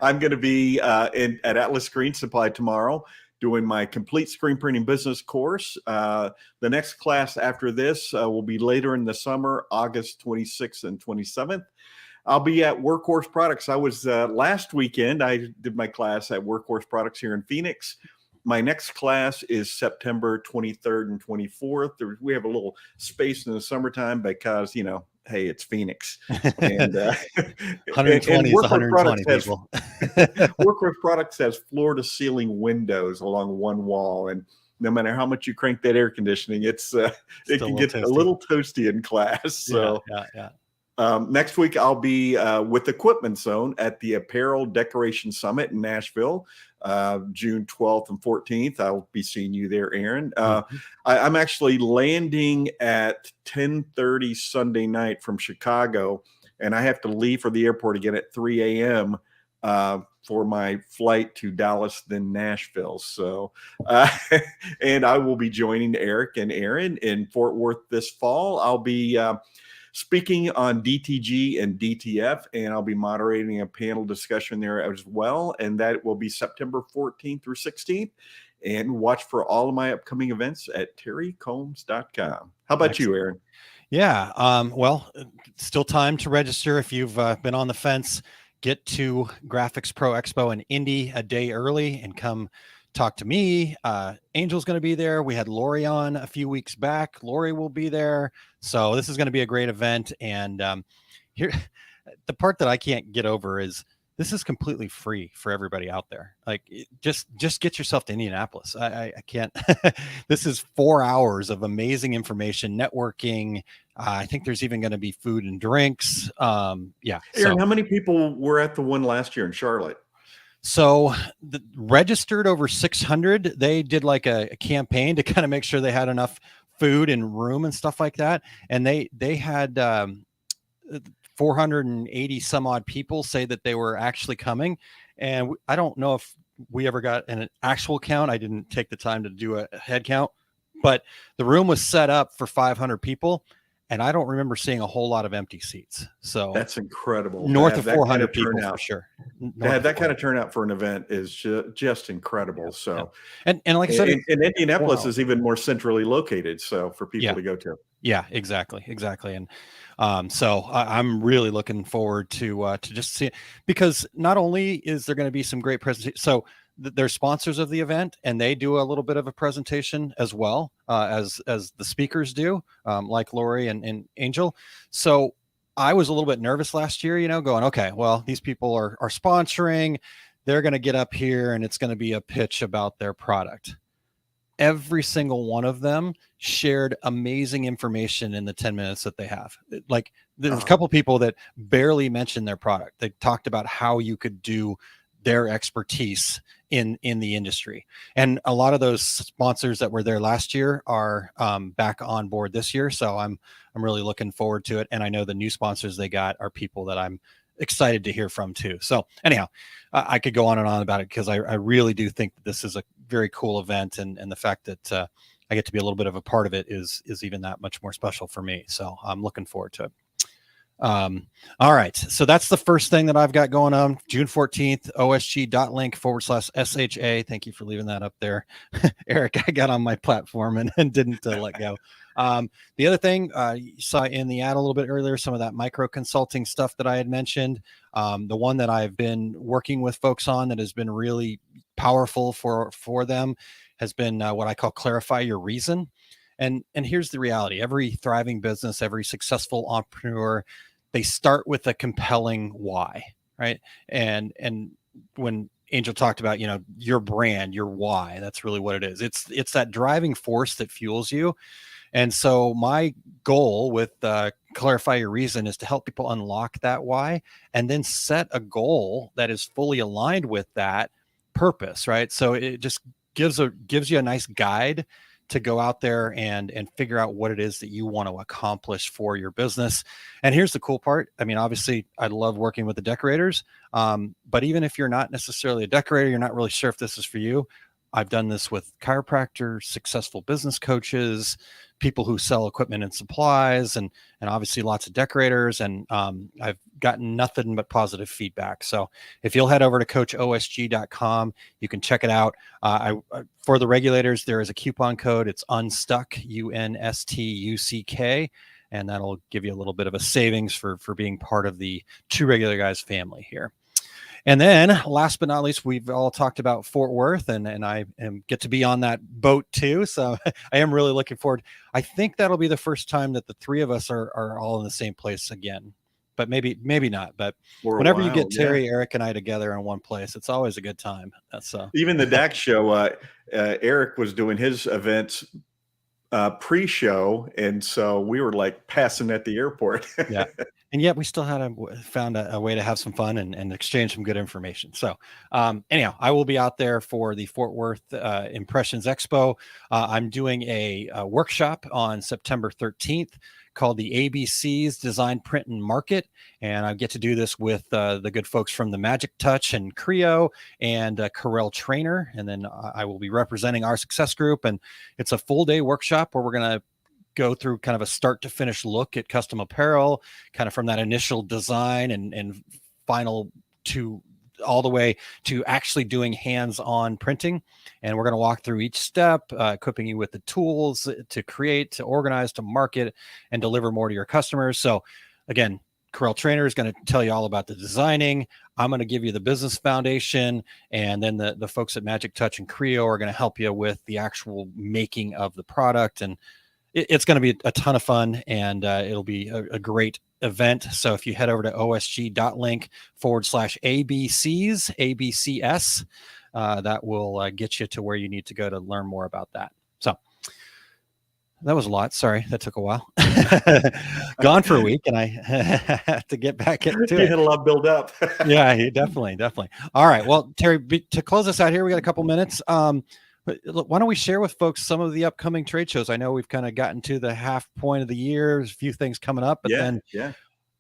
I'm going to be at Atlas Screen Supply tomorrow doing my complete screen printing business course. The next class after this will be later in the summer, August 26th and 27th. I'll be at Workhorse Products. I was last weekend. I did my class at Workhorse Products here in Phoenix. My next class is September 23rd and 24th. We have a little space in the summertime because, hey, it's Phoenix. And 120 is 120 people. Workhorse Products has floor-to-ceiling windows along one wall, and no matter how much you crank that air conditioning, it can get toasty. A little toasty in class. So. Yeah. Next week, I'll be with Equipment Zone at the Apparel Decoration Summit in Nashville, June 12th and 14th. I'll be seeing you there, Aaron. I'm actually landing at 10:30 Sunday night from Chicago, and I have to leave for the airport again at 3 a.m. For my flight to Dallas, then Nashville. So, and I will be joining Eric and Aaron in Fort Worth this fall. I'll be speaking on DTG and DTF, and I'll be moderating a panel discussion there as well. And that will be September 14th through 16th. And watch for all of my upcoming events at terrycombs.com. How about you, Aaron? Yeah. Well, still time to register. If you've been on the fence, get to Graphics Pro Expo in Indy a day early and come talk to me. Angel's going to be there. We had Lori on a few weeks back. Lori will be there. So this is going to be a great event. And here, the part that I can't get over is this is completely free for everybody out there. Like, just get yourself to Indianapolis. I can't. This is 4 hours of amazing information, networking. I think there's even going to be food and drinks. Yeah. Aaron, how many people were at the one last year in Charlotte? So registered over 600. They did like a campaign to kind of make sure they had enough food and room and stuff like that. And they had 480 some odd people say that they were actually coming. And I don't know if we ever got an actual count. I didn't take the time to do a head count, but the room was set up for 500 people. And I don't remember seeing a whole lot of empty seats. So that's incredible. North of 400 people for sure. That kind of turnout for an event is just incredible. Yeah, so, yeah. And like I said, and Indianapolis is even more centrally located. So for people to go to. Yeah, exactly. And so I'm really looking forward to just see it, because not only is there going to be some great presentations. So they're sponsors of the event, and they do a little bit of a presentation as well as the speakers do, like Lori and Angel. So I was a little bit nervous last year, going, okay, well, these people are sponsoring. They're going to get up here and it's going to be a pitch about their product. Every single one of them shared amazing information in the 10 minutes that they have. Like, there's a couple of people that barely mentioned their product. They talked about how you could do their expertise in the industry. And a lot of those sponsors that were there last year are back on board this year. So I'm really looking forward to it. And I know the new sponsors they got are people that I'm excited to hear from too. So anyhow, I could go on and on about it because I really do think that this is a very cool event. And the fact that I get to be a little bit of a part of it is even that much more special for me. So I'm looking forward to it. All right. So that's the first thing that I've got going on. June 14th, osg.link/SHA. Thank you for leaving that up there. Eric, I got on my platform and didn't let go. The other thing you saw in the ad a little bit earlier, some of that micro consulting stuff that I had mentioned. The one that I've been working with folks on that has been really powerful for them has been what I call Clarify Your Reason. And here's the reality. Every thriving business, every successful entrepreneur, they start with a compelling why, right? And when Angel talked about, your brand, your why, that's really what it is. It's that driving force that fuels you. And so my goal with Clarify Your Reason is to help people unlock that why and then set a goal that is fully aligned with that purpose, right? So it just gives you a nice guide to go out there and figure out what it is that you want to accomplish for your business. And here's the cool part. I mean, obviously I love working with the decorators. But even if you're not necessarily a decorator, you're not really sure if this is for you. I've done this with chiropractors, successful business coaches, people who sell equipment and supplies, and obviously lots of decorators. And I've gotten nothing but positive feedback. So if you'll head over to coachosg.com, you can check it out. For the regulators, there is a coupon code. It's UNSTUCK, UNSTUCK. And that'll give you a little bit of a savings for being part of the Two Regular Guys family here. And then last but not least, we've all talked about Fort Worth, and I get to be on that boat too. So I am really looking forward. I think that'll be the first time that the three of us are all in the same place again, but maybe not. But whenever you get Terry, Eric, and I together in one place, it's always a good time. That's even the DAX show. Eric was doing his events pre-show, and so we were like passing at the airport. Yeah. And yet we still found a way to have some fun and exchange some good information. So anyhow, I will be out there for the Fort Worth Impressions Expo. I'm doing a workshop on September 13th called the ABCs Design, Print, and Market. And I get to do this with the good folks from the Magic Touch and Creo and Corel Trainer. And then I will be representing our success group. And it's a full day workshop where we're going to go through kind of a start to finish look at custom apparel, kind of from that initial design and final to all the way to actually doing hands-on printing. And we're going to walk through each step, equipping you with the tools to create, to organize, to market, and deliver more to your customers. So again, Corel Trainer is going to tell you all about the designing. I'm going to give you the business foundation, and then the folks at Magic Touch and Creo are going to help you with the actual making of the product. And it's going to be a ton of fun, and it'll be a great event. So if you head over to osg.link/ABCs, that will get you to where you need to go to learn more about that. So that was a lot. Sorry, that took a while. Gone for a week, and I have to get back into it. You had a lot build up. Yeah, definitely. All right. Well, Terry, to close us out here, we got a couple minutes. Why don't we share with folks some of the upcoming trade shows? I know we've kind of gotten to the half point of the year. There's a few things coming up, but and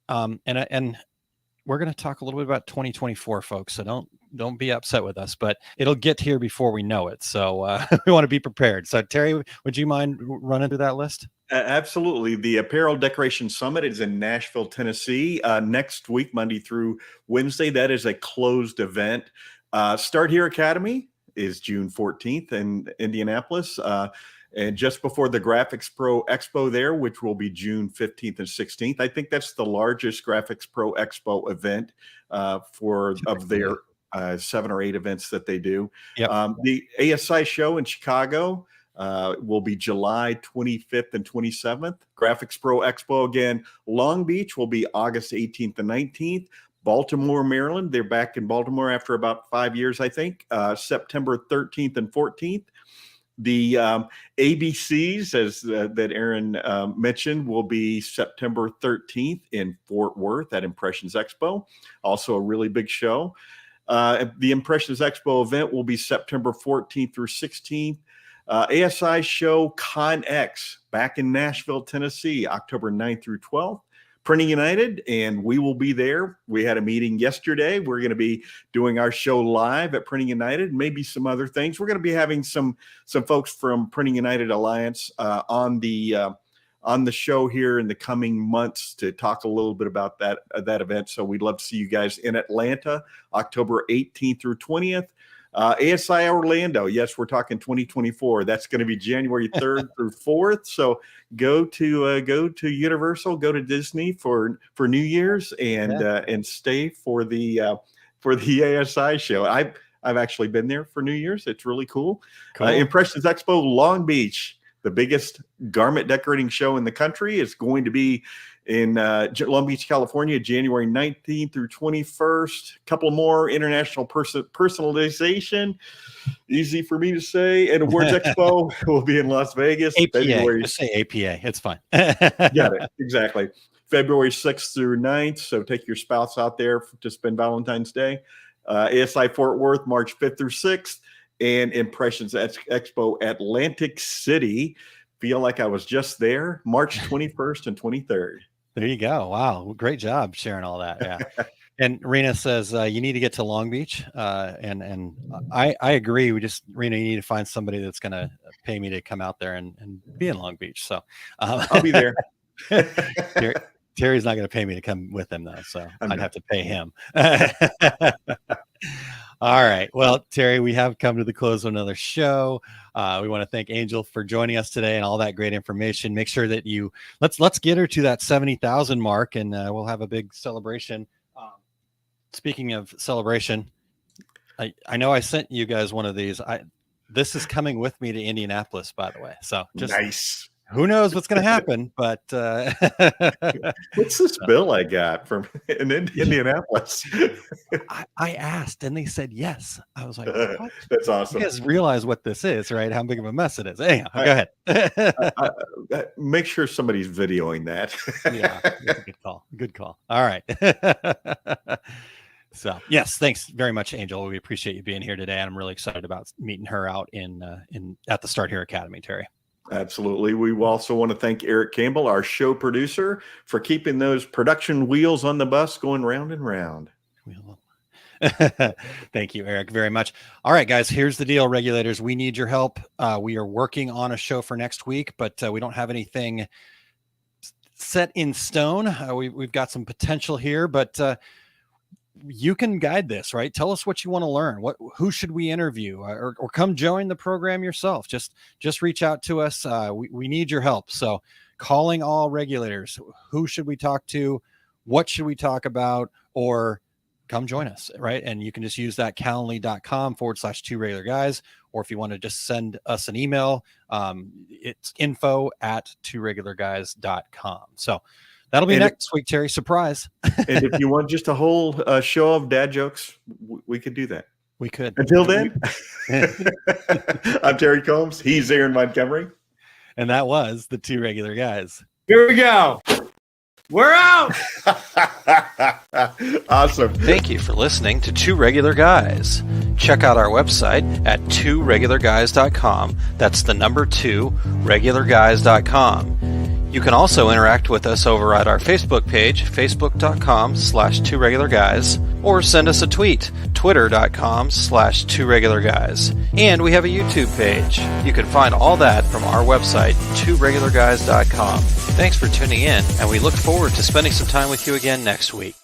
we're going to talk a little bit about 2024, folks. So don't be upset with us, but it'll get here before we know it. So we want to be prepared. So Terry, would you mind running through that list? Absolutely. The Apparel Decoration Summit is in Nashville, Tennessee, next week, Monday through Wednesday. That is a closed event. Start Here Academy is June 14th in Indianapolis. And just before the Graphics Pro Expo there, which will be June 15th and 16th. I think that's the largest Graphics Pro Expo event of their 7 or 8 events that they do. Yep. The ASI show in Chicago will be July 25th and 27th. Graphics Pro Expo again, Long Beach will be August 18th and 19th. Baltimore, Maryland. They're back in Baltimore after about 5 years, I think. September 13th and 14th. The ABCs, as that Aaron mentioned, will be September 13th in Fort Worth at Impressions Expo. Also a really big show. The Impressions Expo event will be September 14th through 16th. ASI show ConX back in Nashville, Tennessee, October 9th through 12th. Printing United, and we will be there. We had a meeting yesterday. We're going to be doing our show live at Printing United, maybe some other things. We're going to be having some folks from Printing United Alliance on the show here in the coming months to talk a little bit about that event. So we'd love to see you guys in Atlanta, October 18th through 20th. ASI Orlando, yes, we're talking 2024. That's going to be January 3rd through 4th. So go to Universal, go to Disney for New Year's, and stay for the ASI show. I've actually been there for New Year's. It's really cool. Impressions Expo Long Beach, the biggest garment decorating show in the country, is going to be in Long Beach, California, January 19th through 21st. A couple more international personalization. Easy for me to say. And Awards Expo will be in Las Vegas. APA. February. Just say APA. It's fine. Got it. Exactly. February 6th through 9th. So take your spouse out there to spend Valentine's Day. ASI Fort Worth, March 5th through 6th. And Impressions Expo Atlantic City. Feel like I was just there. March 21st and 23rd. There you go. Wow. Great job sharing all that. Yeah. And Rena says you need to get to Long Beach, and I agree. Rena, you need to find somebody that's going to pay me to come out there and be in Long Beach. So I'll be there. Terry's not going to pay me to come with him though, so I'd have to pay him. All right. Well, Terry, we have come to the close of another show. We want to thank Angel for joining us today and all that great information. Make sure that let's get her to that 70,000 mark, and we'll have a big celebration. Speaking of celebration, I know I sent you guys one of these. This is coming with me to Indianapolis, by the way. So just nice. Who knows what's going to happen? But what's this bill I got from in Indianapolis? I asked, and they said yes. I was like, what? That's awesome. You guys realize what this is, right? How big of a mess it is. Anyhow, go ahead. Make sure somebody's videoing that. Yeah, that's a good call. Good call. All right. So yes, thanks very much, Angel. We appreciate you being here today, and I'm really excited about meeting her out at the Start Here Academy, Terry. Absolutely. We also want to thank Eric Campbell, our show producer, for keeping those production wheels on the bus going round and round. Thank you, Eric, very much. All right, guys, here's the deal, regulators. We need your help. We are working on a show for next week, but we don't have anything set in stone. We've got some potential here, but you can guide this, right? Tell us what you want to learn. Who should we interview, or come join the program yourself? Just reach out to us. We need your help. So calling all regulators, who should we talk to? What should we talk about? Or come join us, right? And you can just use that calendly.com/2 regular guys. Or if you want to just send us an email, it's info@2regularguys.com. So that'll be next week, Terry. Surprise. And if you want just a whole show of dad jokes, we could do that. We could. Until then, I'm Terry Combs. He's Aaron Montgomery. And that was the 2 regular guys. Here we go. We're out. Awesome. Thank you for listening to 2 Regular Guys. Check out our website at 2regularguys.com. That's the number 2, regularguys.com. You can also interact with us over at our Facebook page, facebook.com/2regularguys, or send us a tweet, twitter.com/2regularguys. And we have a YouTube page. You can find all that from our website, 2regularguys.com. Thanks for tuning in, and we look forward to spending some time with you again next week.